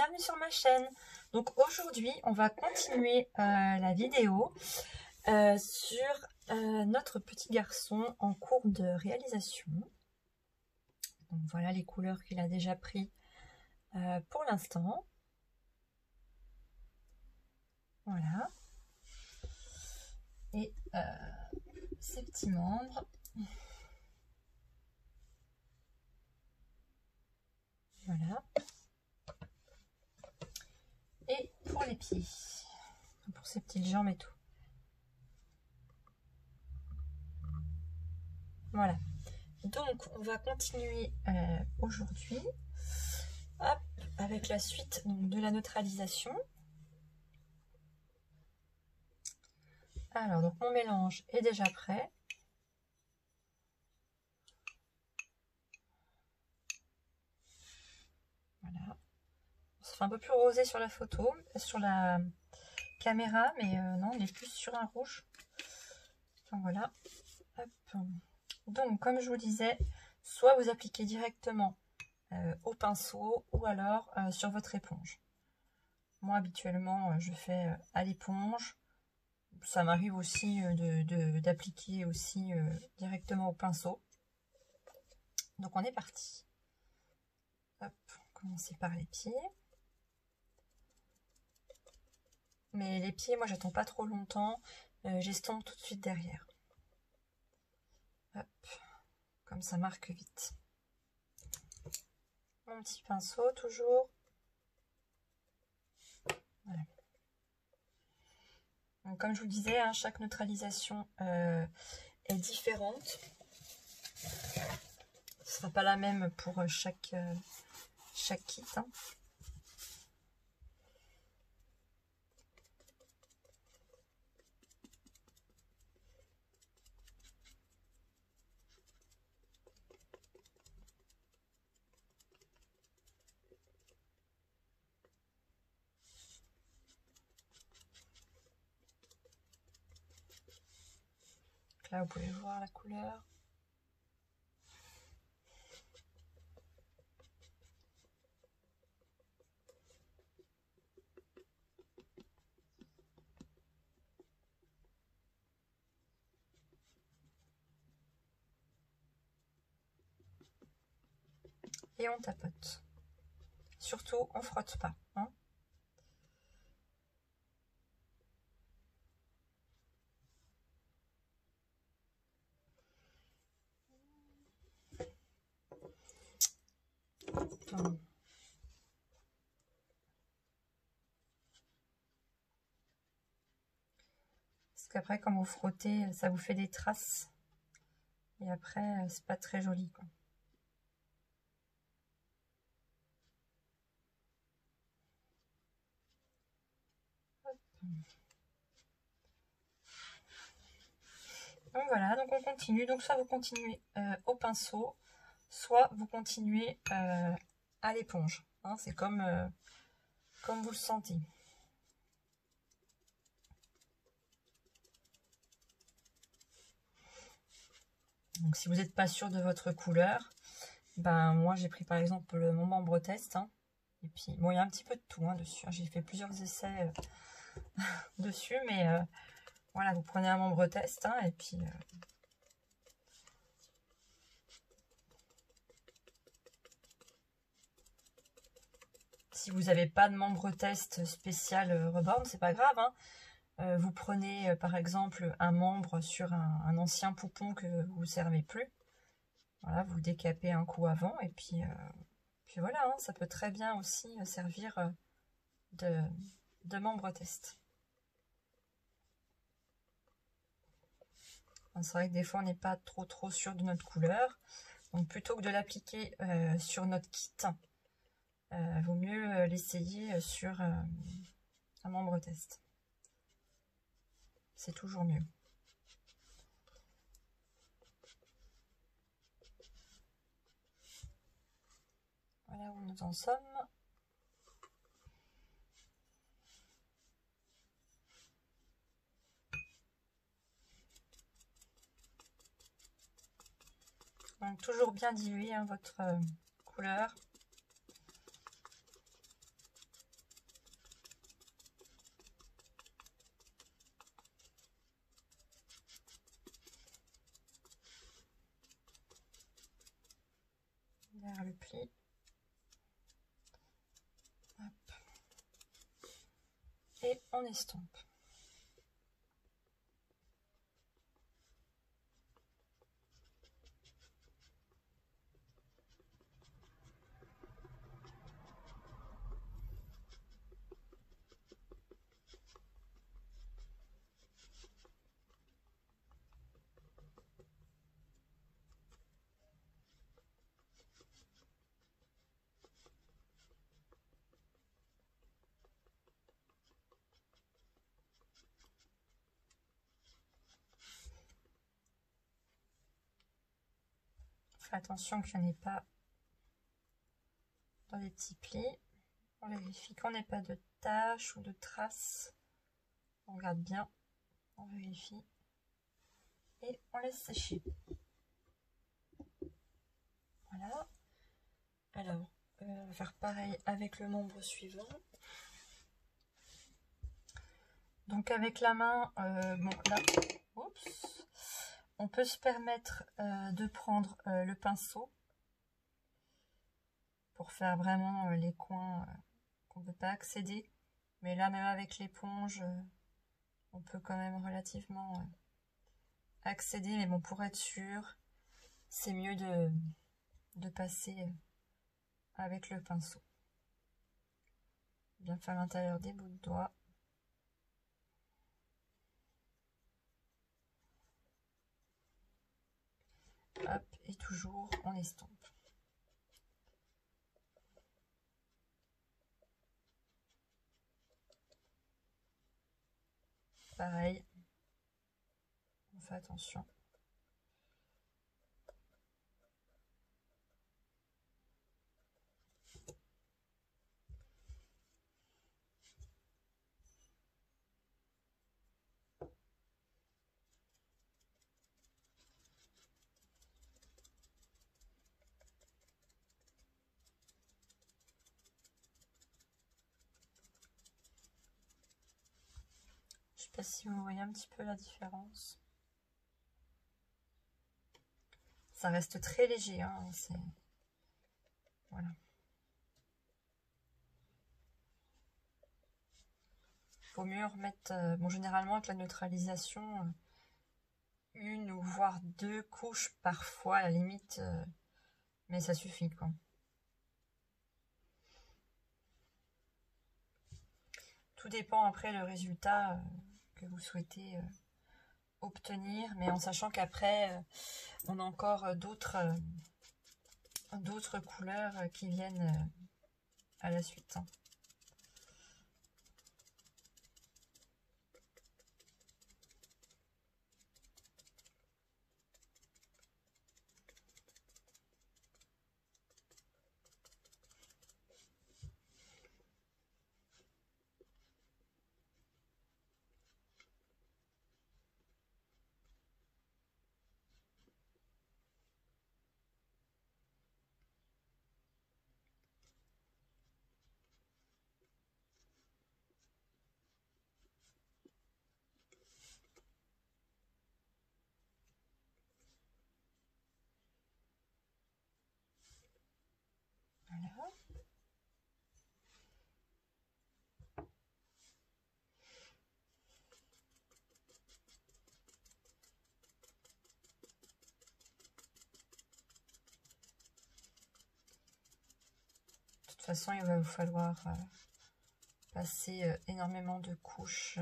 bienvenue sur ma chaîne. Donc aujourd'hui on va continuer la vidéo sur notre petit garçon en cours de réalisation. Donc voilà les couleurs qu'il a déjà pris pour l'instant. Voilà. Et ses petits membres. Voilà. Et pour les pieds, pour ses petites jambes et tout. Voilà. Donc on va continuer aujourd'hui avec la suite donc, de la neutralisation. Alors donc mon mélange est déjà prêt. Voilà. Ça fait un peu plus rosé sur la photo, sur la caméra, mais non, on est plus sur un rouge. Donc voilà. Hop. Donc comme je vous disais, soit vous appliquez directement au pinceau ou alors sur votre éponge. Moi habituellement je fais à l'éponge. Ça m'arrive aussi d'appliquer aussi directement au pinceau. Donc on est parti. Hop, commencer par les pieds. Mais les pieds, moi j'attends pas trop longtemps, j'estompe tout de suite derrière. Hop, comme ça marque vite. Mon petit pinceau toujours. Voilà. Donc, comme je vous le disais, hein, chaque neutralisation est différente. Ce ne sera pas la même pour chaque kit. Hein. Là, vous pouvez voir la couleur. Et on tapote. Surtout, on frotte pas. Hein. Parce qu'après, quand vous frottez, ça vous fait des traces. Et après, c'est pas très joli, quoi. Donc voilà, donc on continue. Donc soit vous continuez au pinceau, soit vous continuez à l'éponge. Hein, c'est comme vous le sentez. Donc si vous n'êtes pas sûr de votre couleur, ben moi j'ai pris par exemple mon membre test. Hein, et puis bon, il y a un petit peu de tout hein, dessus. Hein, j'ai fait plusieurs essais dessus, mais voilà, vous prenez un membre test hein, et puis si vous n'avez pas de membre test spécial Reborn, c'est pas grave. Hein. Vous prenez par exemple un membre sur un ancien poupon que vous ne servez plus. Voilà, vous décapez un coup avant et puis voilà, hein, ça peut très bien aussi servir de membre test. C'est vrai que des fois on n'est pas trop sûr de notre couleur. Donc plutôt que de l'appliquer sur notre kit, vaut mieux l'essayer sur un membre test. C'est toujours mieux. Voilà où nous en sommes. Donc toujours bien diluer hein, votre couleur. faire le pli. Hop. Et on estompe. Fais attention qu'il n'y en ait pas dans les petits plis. On vérifie qu'on n'ait pas de taches ou de traces. On regarde bien, on vérifie et on laisse sécher. Voilà. Alors, on va faire pareil avec le membre suivant. Donc avec la main, bon là, oups, on peut se permettre de prendre le pinceau pour faire vraiment les coins qu'on ne peut pas accéder. Mais là, même avec l'éponge, on peut quand même relativement accéder. Mais bon, pour être sûr, c'est mieux de passer avec le pinceau. Bien faire l'intérieur des bouts de doigts. Hop, et toujours on estompe. Pareil, on fait attention. Je sais pas si vous voyez un petit peu la différence. Ça reste très léger, hein, c'est... Voilà. Vaut mieux remettre... bon, généralement, avec la neutralisation, une ou voire deux couches parfois, à la limite, mais ça suffit, quoi. Tout dépend après le résultat que vous souhaitez obtenir, mais en sachant qu'après, on a encore d'autres couleurs qui viennent à la suite. Voilà. De toute façon, il va vous falloir passer énormément de couches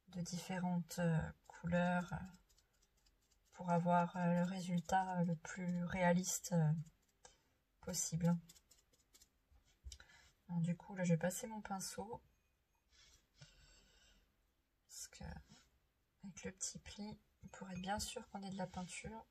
de différentes couleurs pour avoir le résultat le plus réaliste possible. Alors, du coup, là, je vais passer mon pinceau. Parce que, avec le petit pli, pour être bien sûr qu'on ait de la peinture.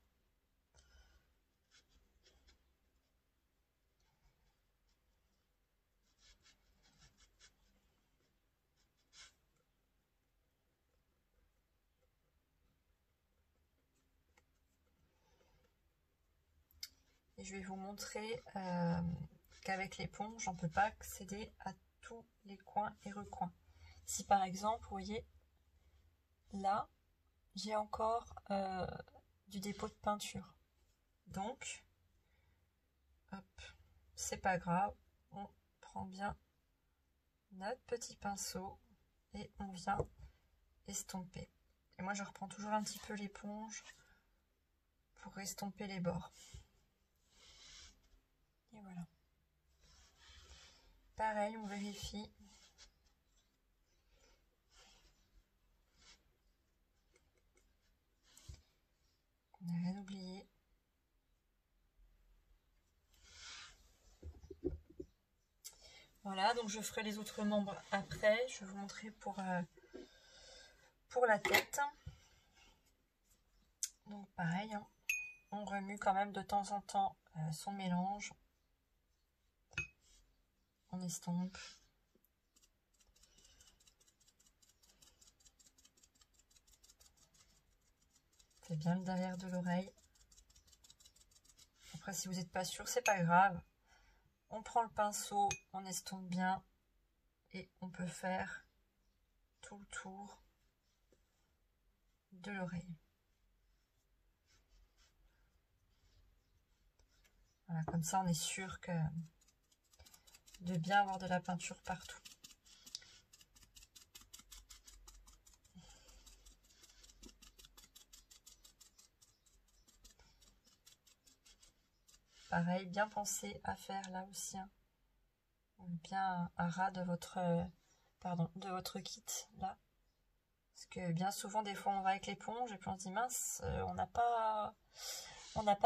Et je vais vous montrer qu'avec l'éponge, on ne peut pas accéder à tous les coins et recoins. Si par exemple, vous voyez, là, j'ai encore du dépôt de peinture. Donc, Hop, c'est pas grave, on prend bien notre petit pinceau et on vient estomper. Et moi je reprends toujours un petit peu l'éponge pour estomper les bords. Et voilà. Pareil, on vérifie. On n'a rien oublié. Voilà, donc je ferai les autres membres après. Je vais vous montrer pour la tête. Donc pareil, hein, on remue quand même de temps en temps son mélange. On estompe. C'est bien le derrière de l'oreille. Après, si vous n'êtes pas sûr, c'est pas grave. On prend le pinceau, on estompe bien et on peut faire tout le tour de l'oreille. Voilà, comme ça on est sûr de bien avoir de la peinture partout. Pareil, bien penser à faire là aussi bien un ras de votre kit là. Parce que bien souvent, des fois, on va avec l'éponge et puis on se dit mince, on n'a pas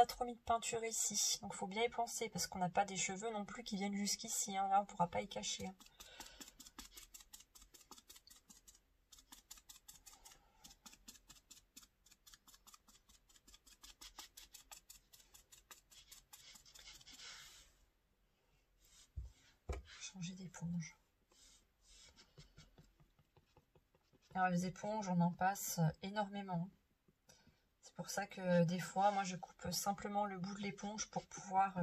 trop mis de peinture ici. Donc, il faut bien y penser parce qu'on n'a pas des cheveux non plus qui viennent jusqu'ici. Hein. Là, on ne pourra pas y cacher. Hein. Changer d'éponge. Alors, les éponges, on en passe énormément. C'est pour ça que des fois, moi, je coupe simplement le bout de l'éponge pour pouvoir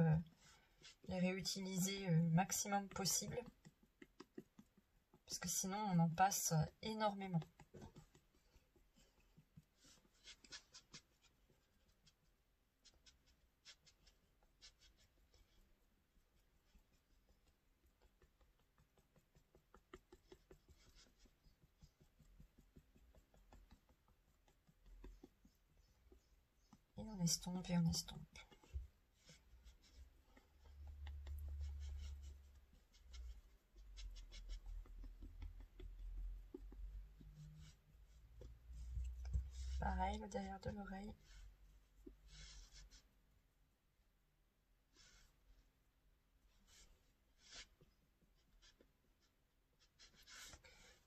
les réutiliser le maximum possible. Parce que sinon, on en passe énormément. Et on estompe et on estompe. Pareil, le derrière de l'oreille.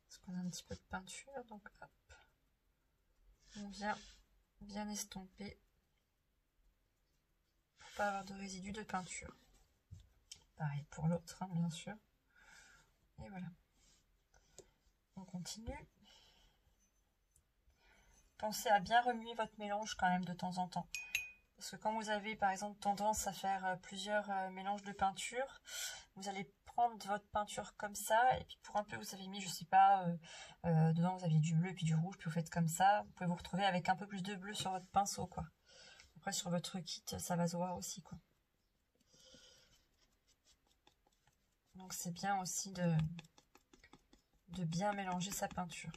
Parce qu'on a un petit peu de peinture, donc hop. On vient bien estomper pour pas avoir de résidus de peinture. Pareil pour l'autre, hein, bien sûr. Et voilà. On continue. Pensez à bien remuer votre mélange quand même de temps en temps. Parce que quand vous avez par exemple tendance à faire plusieurs mélanges de peinture, vous allez prendre votre peinture comme ça, et puis pour un peu vous avez mis, je sais pas, dedans vous aviez du bleu et puis du rouge, puis vous faites comme ça, vous pouvez vous retrouver avec un peu plus de bleu sur votre pinceau, quoi. Après sur votre kit, ça va se voir aussi, quoi. Donc c'est bien aussi de bien mélanger sa peinture.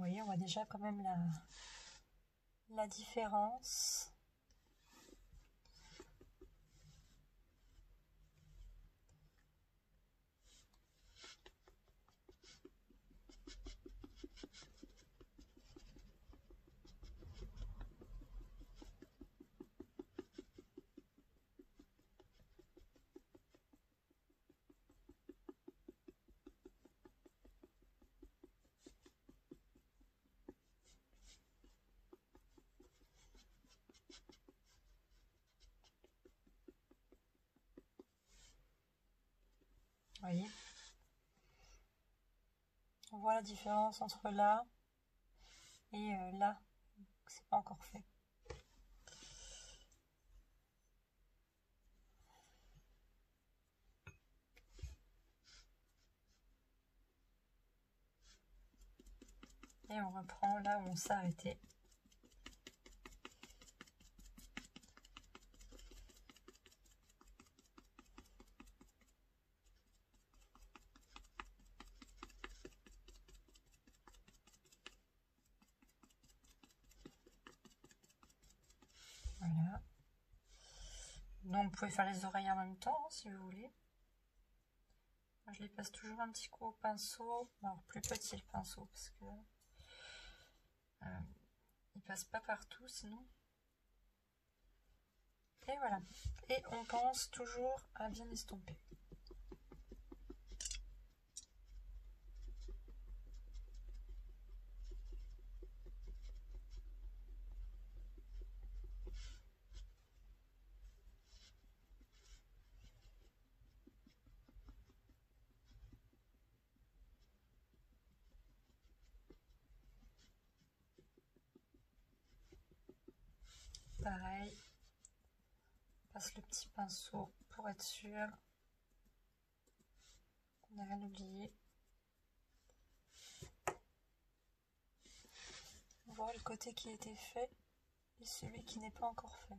voyez, on voit déjà quand même la différence. Vous voyez, on voit la différence entre là et là, c'est pas encore fait. Et on reprend là où on s'est arrêté. Voilà. Donc vous pouvez faire les oreilles en même temps, hein, si vous voulez. Moi, je les passe toujours un petit coup au pinceau. Alors plus petit le pinceau parce que il passe pas partout sinon. Et voilà. Et on pense toujours à bien estomper. Pareil, on passe le petit pinceau pour être sûr qu'on n'a rien oublié. On voit le côté qui a été fait et celui qui n'est pas encore fait.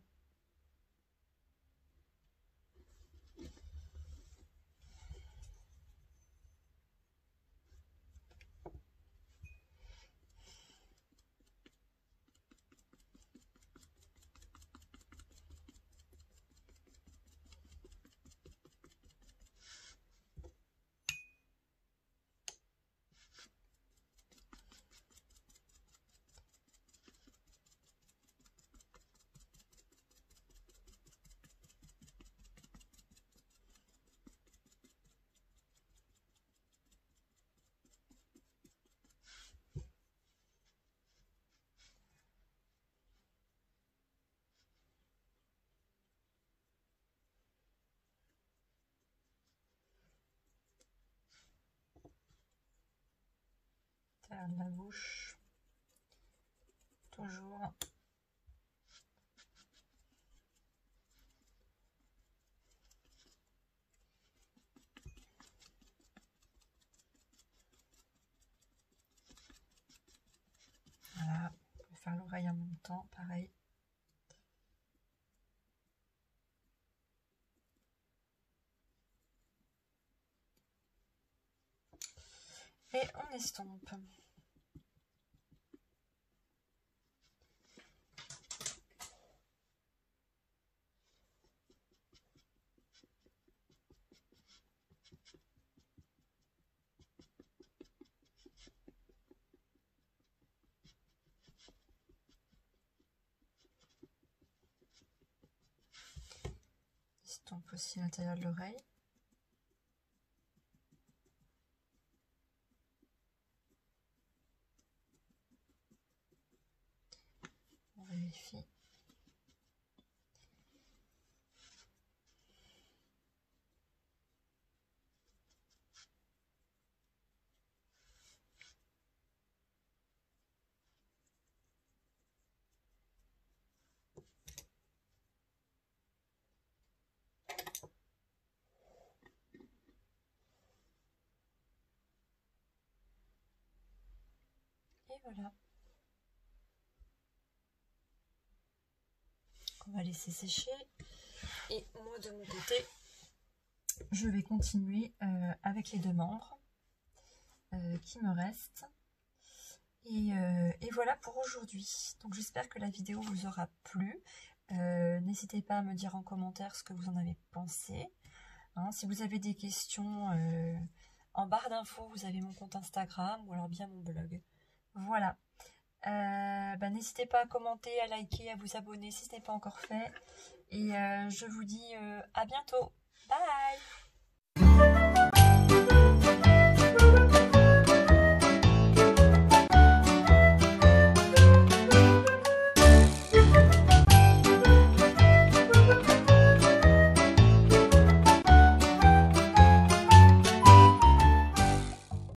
Derrière de la bouche, toujours. Voilà, on peut faire l'oreille en même temps, pareil. Et on estompe. Estompe aussi l'intérieur de l'oreille. On vérifie. Et voilà. On va laisser sécher. Et moi de mon côté, je vais continuer avec les deux membres qui me restent. Et voilà pour aujourd'hui. Donc j'espère que la vidéo vous aura plu. N'hésitez pas à me dire en commentaire ce que vous en avez pensé. Hein, si vous avez des questions, en barre d'infos, vous avez mon compte Instagram ou alors bien mon blog. Voilà. N'hésitez pas à commenter, à liker, à vous abonner si ce n'est pas encore fait. Et je vous dis à bientôt. Bye!